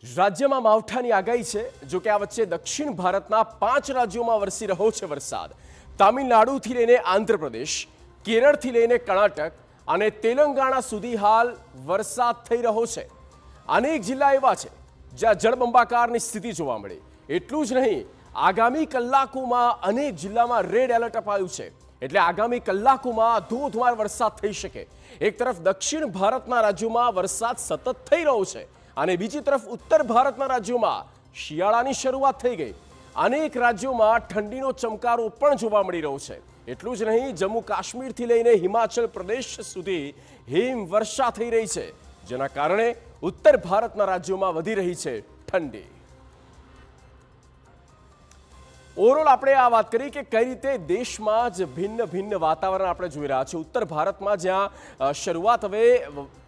રાજ્યમાં માવઠાની આગાહી છે। જો કે આ વચ્ચે દક્ષિણ ભારતના 5 રાજ્યોમાં વરસી રહ્યો છે વરસાદ। તામિલનાડુથી લઈને આંધ્રપ્રદેશ, કેરળથી લઈને કર્ણાટક અને તેલંગાણા સુધી હાલ વરસાદ થઈ રહ્યો છે। અનેક જિલ્લા એવા છે જ્યાં જળબંબાકારની સ્થિતિ જોવા મળે। એટલું જ નહીં, આગામી કલાકોમાં અનેક જિલ્લામાં રેડ એલર્ટ અપાયું છે, એટલે આગામી કલાકોમાં ધોધમાર વરસાદ થઈ શકે। એક તરફ દક્ષિણ ભારતના રાજ્યોમાં વરસાદ સતત થઈ રહ્યો છે અને બીજી તરફ ઉત્તર ભારતના રાજ્યોમાં શિયાળાની શરૂઆત થઈ ગઈ। અનેક રાજ્યોમાં ઠંડીનો ચમકારો પણ જોવા મળી રહ્યો છે। એટલું જ નહીં, જમ્મુ કાશ્મીરથી લઈને હિમાચલ પ્રદેશ સુધી હિમવર્ષા થઈ રહી છે, જેના કારણે ઉત્તર ભારતના રાજ્યોમાં વધી રહી છે ઠંડી। ઓવરઓલ આપણે આ વાત કરી કે કઈ રીતે દેશમાં જ ભિન્ન વાતાવરણ આપણે જોઈ રહ્યા છીએ। ઉત્તર ભારતમાં જ્યાં શરૂઆત હવે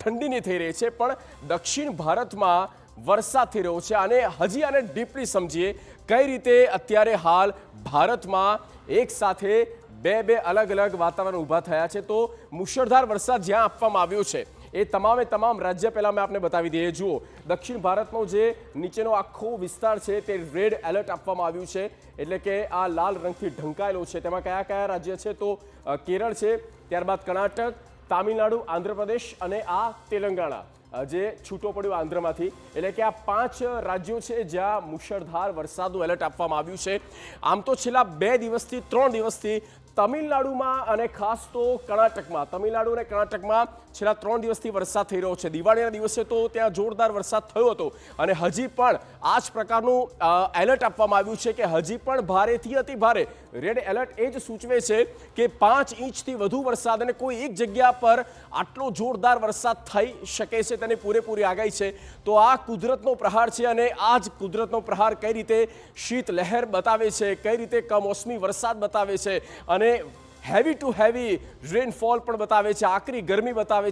ઠંડીની થઈ રહી છે, પણ દક્ષિણ ભારતમાં વરસાદ થઈ રહ્યો છે અને હજી આને ડીપલી સમજીએ કઈ રીતે અત્યારે હાલ ભારતમાં એક સાથે બે અલગ અલગ વાતાવરણ ઊભા થયા છે। તો મુશળધાર વરસાદ જ્યાં આપવામાં આવ્યો છે એ તમામ રાજ્ય પહેલાં મેં આપને બતાવી દઈએ। જુઓ, દક્ષિણ ભારતનો જે નીચેનો આખો વિસ્તાર છે તે રેડ એલર્ટ આપવામાં આવ્યું છે, એટલે કે આ લાલ રંગથી ઢંકાયેલો છે। તેમાં કયા કયા રાજ્ય છે? તો કેરળ છે, ત્યારબાદ કર્ણાટક, તામિલનાડુ, આંધ્રપ્રદેશ અને આ તેલંગાણા જે છૂટો પડ્યો આંધ્રમાંથી। એટલે કે આ 5 રાજ્યો છે જ્યાં મુશળધાર વરસાદનું એલર્ટ આપવામાં આવ્યું છે। આમ તો છેલ્લા 2 દિવસથી 3 દિવસથી તમિલનાડુમાં અને ખાસ તો કર્ણાટકમાં, તમિલનાડુ અને કર્ણાટકમાં છેલ્લા 3 દિવસથી વરસાદ થઈ રહ્યો છે। દિવાળીના દિવસે તો ત્યાં જોરદાર વરસાદ થયો હતો અને હજી પણ આ જ પ્રકારનું એલર્ટ આપવામાં આવ્યું છે કે હજી પણ ભારેથી અતિ ભારે રેડ એલર્ટ એ જ સૂચવે છે કે 5 ઇંચથી વધુ વરસાદ અને કોઈ એક જગ્યા પર આટલો જોરદાર વરસાદ થઈ શકે છે તેની પૂરેપૂરી આગાહી છે। તો આ કુદરતનો પ્રહાર છે અને આ જ કુદરતનો પ્રહાર કઈ રીતે શીત લહેર બતાવે છે, કઈ રીતે કમોસમી વરસાદ બતાવે છે અને હેવી ટુ હેવી રેનફોલ પણ બતાવે છે, આકરી ગરમી બતાવે